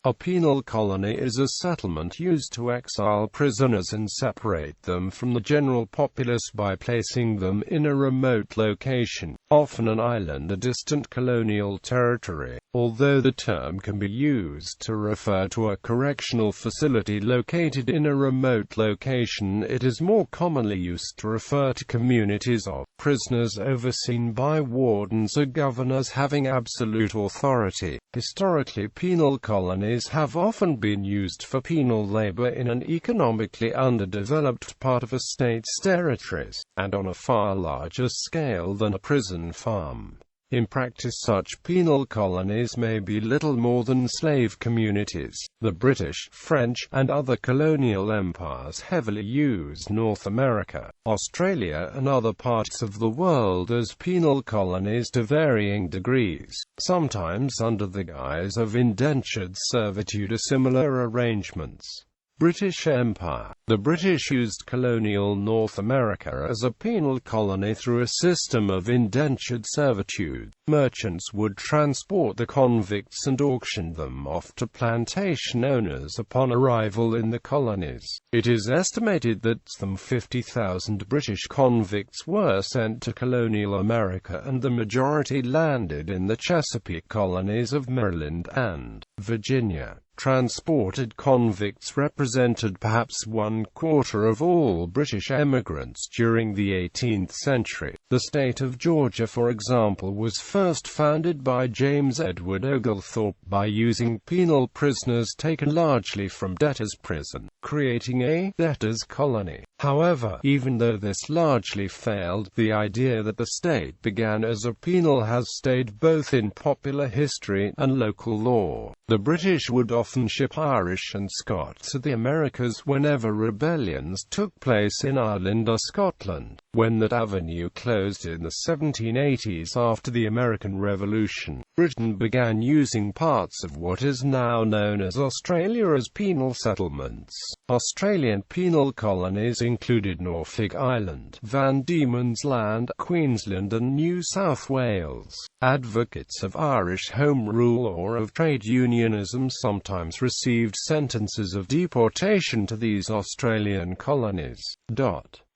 A penal colony is a settlement used to exile prisoners and separate them from the general populace by placing them in a remote location, often an island or distant colonial territory. Although the term can be used to refer to a correctional facility located in a remote location, it is more commonly used to refer to communities of prisoners overseen by wardens or governors having absolute authority. Historically, penal colonies have often been used for penal labor in an economically underdeveloped part of a state's territories, and on a far larger scale than a prison farm. In practice, such penal colonies may be little more than slave communities. The British, French, and other colonial empires heavily used North America, Australia, and other parts of the world as penal colonies to varying degrees, sometimes under the guise of indentured servitude or similar arrangements. British Empire. The British used colonial North America as a penal colony through a system of indentured servitude. Merchants would transport the convicts and auction them off to plantation owners upon arrival in the colonies. It is estimated that some 50,000 British convicts were sent to colonial America, and the majority landed in the Chesapeake colonies of Maryland and Virginia. Transported convicts represented perhaps 1/4 of all British emigrants during the 18th century. The state of Georgia, for example, was first founded by James Edward Oglethorpe by using penal prisoners taken largely from debtors' prison, creating a debtors' colony. However, even though this largely failed, the idea that the state began as a penal has stayed both in popular history and local law. The British would often ship Irish and Scots to the Americas whenever rebellions took place in Ireland or Scotland. When that avenue closed in the 1780s after the American Revolution, Britain began using parts of what is now known as Australia as penal settlements. Australian penal colonies included Norfolk Island, Van Diemen's Land, Queensland, and New South Wales. Advocates of Irish Home Rule or of trade unionism sometimes received sentences of deportation to these Australian colonies.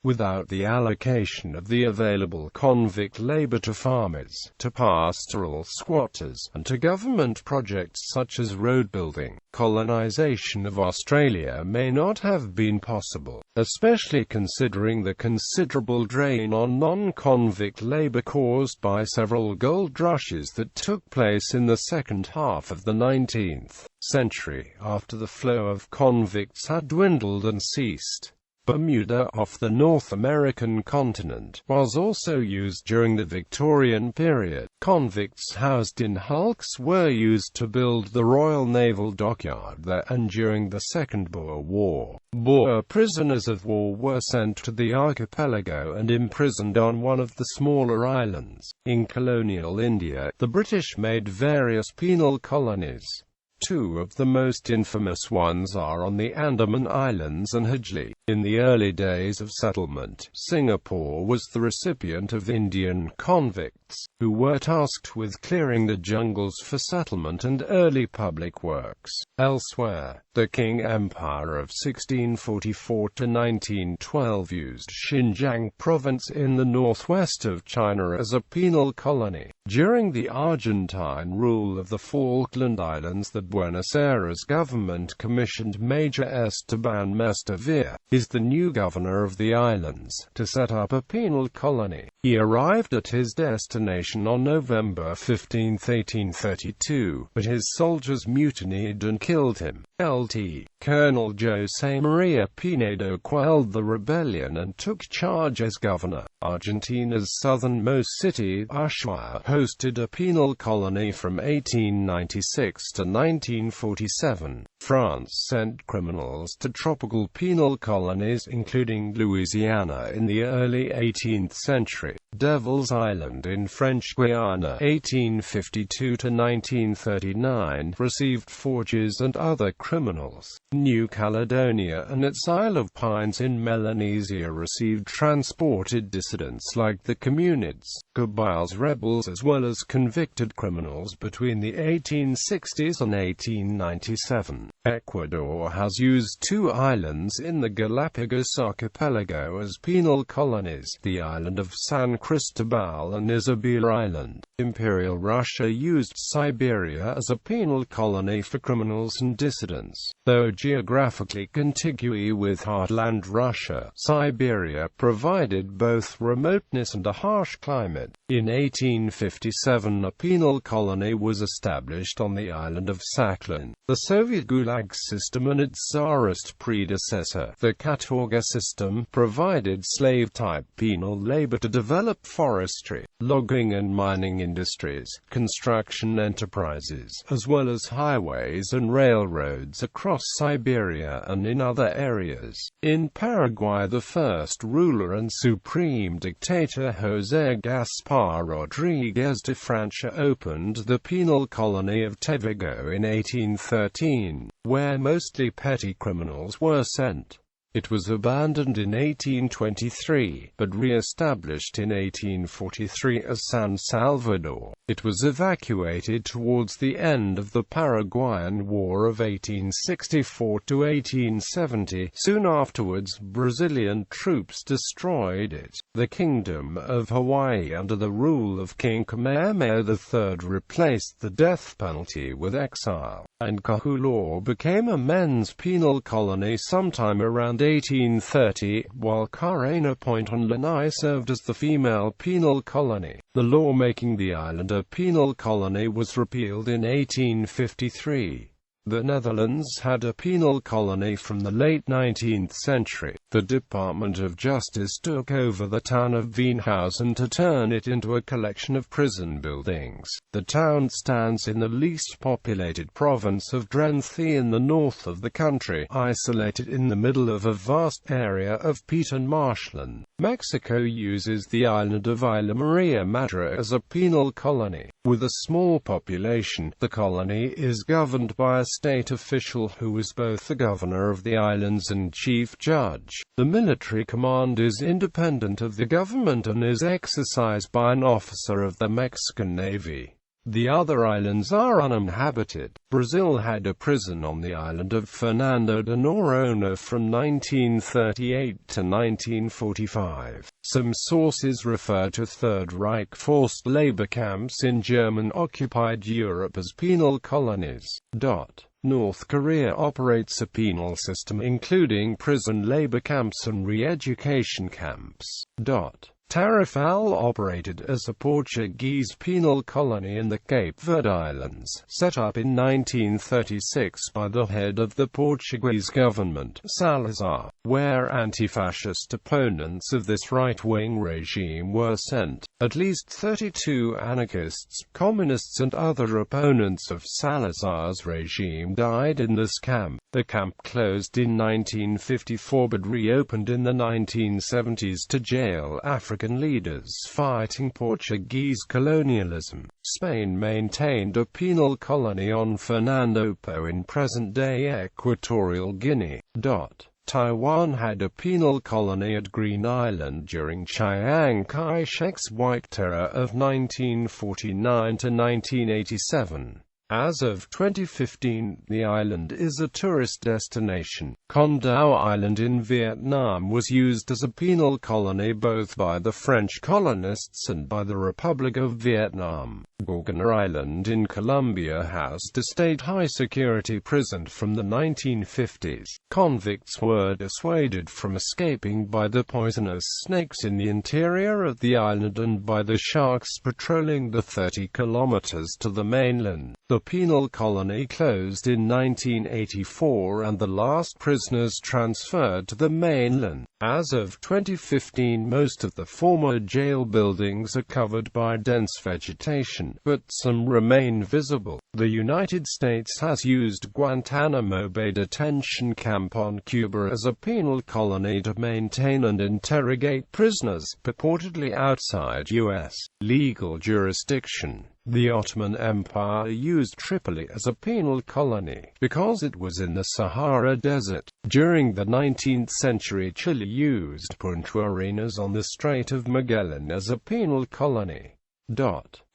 Without the allocation of the available convict labour to farmers, to pastoral squatters, and to government projects such as road building, colonisation of Australia may not have been possible, especially considering the considerable drain on non-convict labour caused by several gold rushes that took place in the second half of the 19th century, after the flow of convicts had dwindled and ceased. Bermuda, off the North American continent, was also used during the Victorian period. Convicts housed in hulks were used to build the Royal Naval Dockyard there, and during the Second Boer War, Boer prisoners of war were sent to the archipelago and imprisoned on one of the smaller islands. In colonial India, the British made various penal colonies. Two of the most infamous ones are on the Andaman Islands and Hajli. In the early days of settlement, Singapore was the recipient of Indian convicts, who were tasked with clearing the jungles for settlement and early public works. Elsewhere, the Qing Empire of 1644 to 1912 used Xinjiang province in the northwest of China as a penal colony. During the Argentine rule of the Falkland Islands, the Buenos Aires government commissioned Major Esteban Mestavir, is the new governor of the islands, to set up a penal colony. He arrived at his destination on November 15, 1832, but his soldiers mutinied and killed him. Lt. Colonel José María Pinedo quelled the rebellion and took charge as governor. Argentina's southernmost city, Ushuaia, hosted a penal colony from 1896 to 1947. France sent criminals to tropical penal colonies, including Louisiana in the early 18th century. Devil's Island in French Guiana, 1852–1939, received forgers and other criminals. New Caledonia and its Isle of Pines in Melanesia received transported dissidents like the Communids, Cabiles rebels, as well as convicted criminals between the 1860s and 1897. Ecuador has used two islands in the Galapagos archipelago as penal colonies, the island of San Cristobal and Isabel Island. Imperial Russia used Siberia as a penal colony for criminals and dissidents. Though geographically contiguous with heartland Russia, Siberia provided both remoteness and a harsh climate. In 1857 a penal colony was established on the island of Sakhalin. The Soviet Gulag system and its Tsarist predecessor, the Katorga system, provided slave-type penal labor to develop forestry, logging and mining industries, construction enterprises, as well as highways and railroads across Siberia and in other areas. In Paraguay, the first ruler and supreme dictator José Gaspar Rodriguez de Francia opened the penal colony of Tevigo in 1813, where mostly petty criminals were sent. It was abandoned in 1823, but re-established in 1843 as San Salvador. It was evacuated towards the end of the Paraguayan War of 1864–1870. Soon afterwards, Brazilian troops destroyed it. The Kingdom of Hawaii under the rule of King Kamehameha III replaced the death penalty with exile, and Kahului became a men's penal colony sometime around 1830, while Carena Point on Lanai served as the female penal colony. The law making the island a penal colony was repealed in 1853. The Netherlands had a penal colony from the late 19th century. The Department of Justice took over the town of Veenhuizen to turn it into a collection of prison buildings. The town stands in the least populated province of Drenthe in the north of the country, isolated in the middle of a vast area of peat and marshland. Mexico uses the island of Isla Maria Madre as a penal colony. With a small population, the colony is governed by a state official who is both the governor of the islands and chief judge. The military command is independent of the government and is exercised by an officer of the Mexican Navy. The other islands are uninhabited. Brazil had a prison on the island of Fernando de Noronha from 1938 to 1945. Some sources refer to Third Reich forced labor camps in German-occupied Europe as penal colonies. North Korea operates a penal system including prison labor camps and re-education camps. Tarifal operated as a Portuguese penal colony in the Cape Verde Islands, set up in 1936 by the head of the Portuguese government, Salazar, where anti-fascist opponents of this right-wing regime were sent. At least 32 anarchists, communists and other opponents of Salazar's regime died in this camp. The camp closed in 1954 but reopened in the 1970s to jail African leaders fighting Portuguese colonialism. Spain maintained a penal colony on Fernando Po in present-day Equatorial Guinea. Taiwan had a penal colony at Green Island during Chiang Kai-shek's White Terror of 1949 to 1987. As of 2015, the island is a tourist destination. Con Dao Island in Vietnam was used as a penal colony both by the French colonists and by the Republic of Vietnam. Gorgon Island in Colombia housed a state high-security prison from the 1950s. Convicts were dissuaded from escaping by the poisonous snakes in the interior of the island and by the sharks patrolling the 30 kilometers to the mainland. The The penal colony closed in 1984 and the last prisoners transferred to the mainland. As of 2015, most of the former jail buildings are covered by dense vegetation, but some remain visible. The United States has used Guantanamo Bay Detention Camp on Cuba as a penal colony to maintain and interrogate prisoners purportedly outside U.S. legal jurisdiction. The Ottoman Empire used Tripoli as a penal colony because it was in the Sahara Desert. During the 19th century, Chile used Punta Arenas on the Strait of Magellan as a penal colony.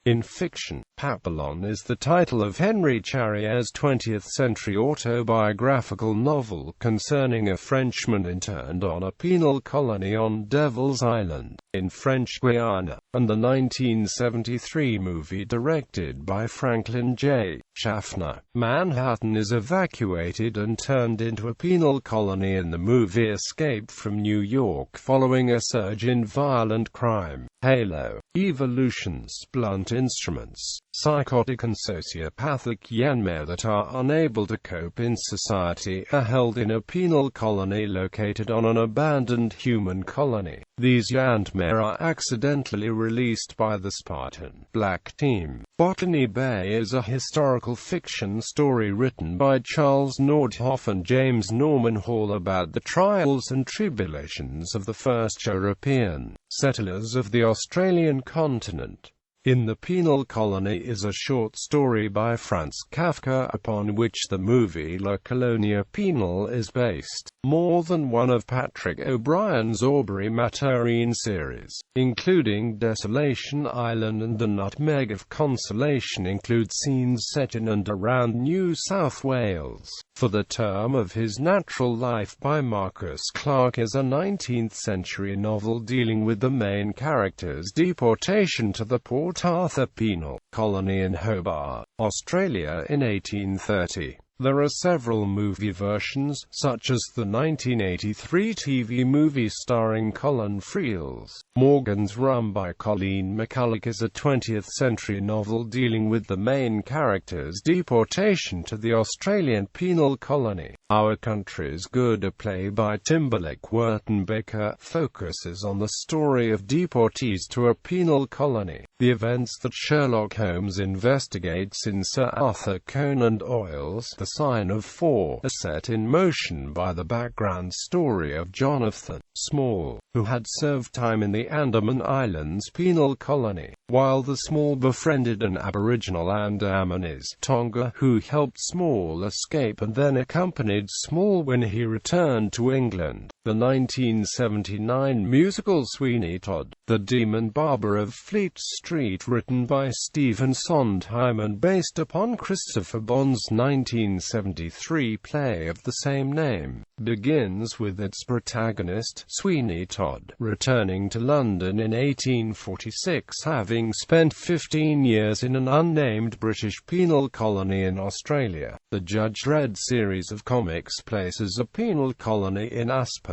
In fiction, Papillon is the title of Henry Charrier's 20th-century autobiographical novel concerning a Frenchman interned on a penal colony on Devil's Island, in French Guiana, and the 1973 movie directed by Franklin J. Schaffner. Manhattan is evacuated and turned into a penal colony in the movie Escape from New York following a surge in violent crime. Halo. Evolution's blunt instruments, psychotic and sociopathic Yanmare that are unable to cope in society, are held in a penal colony located on an abandoned human colony. These Yanmare are accidentally released by the Spartan Black Team. Botany Bay is a historical fiction story written by Charles Nordhoff and James Norman Hall about the trials and tribulations of the first European settlers of the Australian continent. In the Penal Colony is a short story by Franz Kafka upon which the movie La Colonia Penal is based. More than one of Patrick O'Brien's Aubrey Maturin series, including Desolation Island and The Nutmeg of Consolation, include scenes set in and around New South Wales. For the Term of His Natural Life by Marcus Clarke is a 19th-century novel dealing with the main character's deportation to the Port Arthur Penal Colony in Hobart, Australia in 1830. There are several movie versions, such as the 1983 TV movie starring Colin Friels. Morgan's Rum by Colleen McCulloch is a 20th-century novel dealing with the main character's deportation to the Australian penal colony. Our Country's Good, a play by Timberlake Wertenbaker, focuses on the story of deportees to a penal colony. The events that Sherlock Holmes investigates in Sir Arthur Conan Doyle's The Sign of Four are set in motion by the background story of Jonathan Small, who had served time in the Andaman Islands penal colony, while the Small befriended an Aboriginal Andamanese, Tonga, who helped Small escape and then accompanied Small when he returned to England. The 1979 musical Sweeney Todd, The Demon Barber of Fleet Street, written by Stephen Sondheim and based upon Christopher Bond's 1973 play of the same name, begins with its protagonist, Sweeney Todd, returning to London in 1846, having spent 15 years in an unnamed British penal colony in Australia. The Judge Dredd series of comics places a penal colony in Aspen.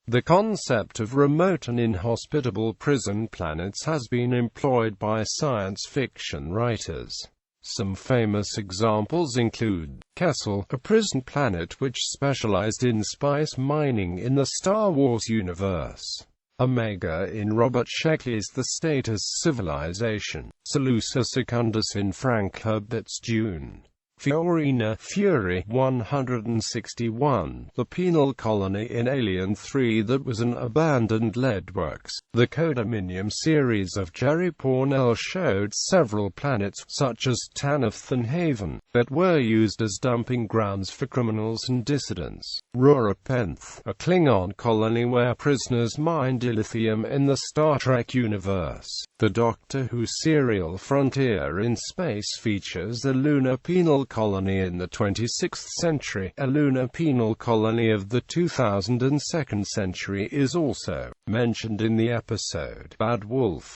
The concept of remote and inhospitable prison planets has been employed by science fiction writers. Some famous examples include Kessel, a prison planet which specialized in spice mining in the Star Wars universe. Omega in Robert Sheckley's The Status Civilization. Seleucia Secundus in Frank Herbert's Dune. Fiorina Fury 161, the penal colony in Alien 3 that was an abandoned leadworks. The Codominium series of Jerry Pournelle showed several planets, such as Tanith and Haven, that were used as dumping grounds for criminals and dissidents. Rurapenth, a Klingon colony where prisoners mined dilithium in the Star Trek universe. The Doctor Who serial Frontier in Space features a lunar penal colony in the 26th century. A lunar penal colony of the 2002nd century is also mentioned in the episode Bad Wolf.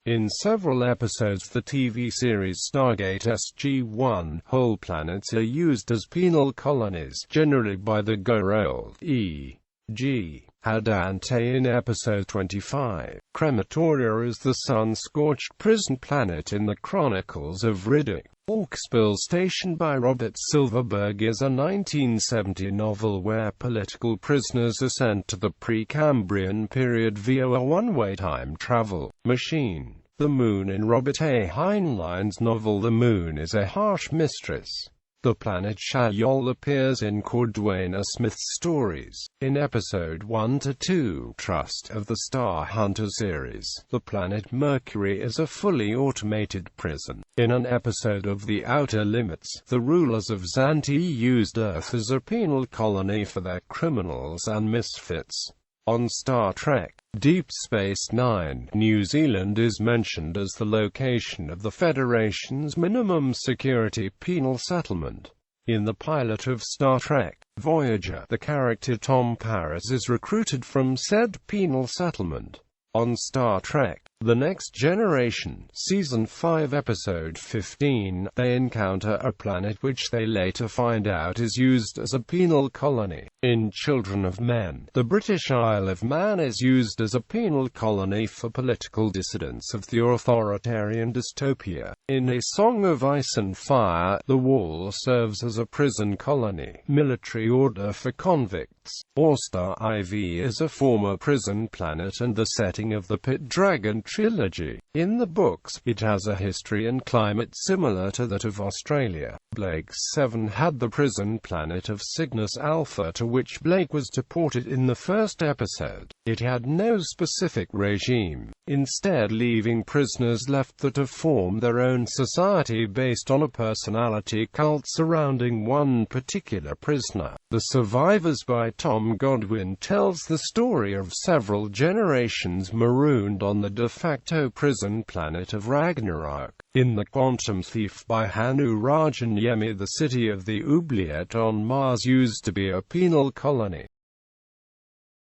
In several episodes of the TV series Stargate SG-1, whole planets are used as penal colonies, generally by the Gorold. E.g. Hadante in episode 25. Crematoria is the sun-scorched prison planet in the Chronicles of Riddick. Hawksbill Station by Robert Silverberg is a 1970 novel where political prisoners are sent to the Precambrian period via a one-way time travel machine. The Moon in Robert A. Heinlein's novel The Moon is a Harsh Mistress. The planet Shayol appears in Cordwainer Smith's stories. In episode 1-2, Trust of the Star Hunter series, the planet Mercury is a fully automated prison. In an episode of The Outer Limits, the rulers of Xanthi used Earth as a penal colony for their criminals and misfits. On Star Trek Deep Space Nine, New Zealand is mentioned as the location of the Federation's minimum security penal settlement. In the pilot of Star Trek Voyager, the character Tom Paris is recruited from said penal settlement. On Star Trek The Next Generation, Season 5 Episode 15, they encounter a planet which they later find out is used as a penal colony. In Children of Men, the British Isle of Man is used as a penal colony for political dissidents of the authoritarian dystopia. In A Song of Ice and Fire, the Wall serves as a prison colony, military order for convicts. Star IV is a former prison planet and the setting of the Pit Dragon trilogy. In the books, it has a history and climate similar to that of Australia. Blake 7 had the prison planet of Cygnus Alpha, to which Blake was deported in the first episode. It had no specific regime, instead leaving prisoners left there to form their own society based on a personality cult surrounding one particular prisoner. The Survivors by Tom Godwin tells the story of several generations marooned on the de facto prison planet of Ragnarok. In The Quantum Thief by Hanu Rajan Yemi, the city of the Oubliette on Mars used to be a penal colony.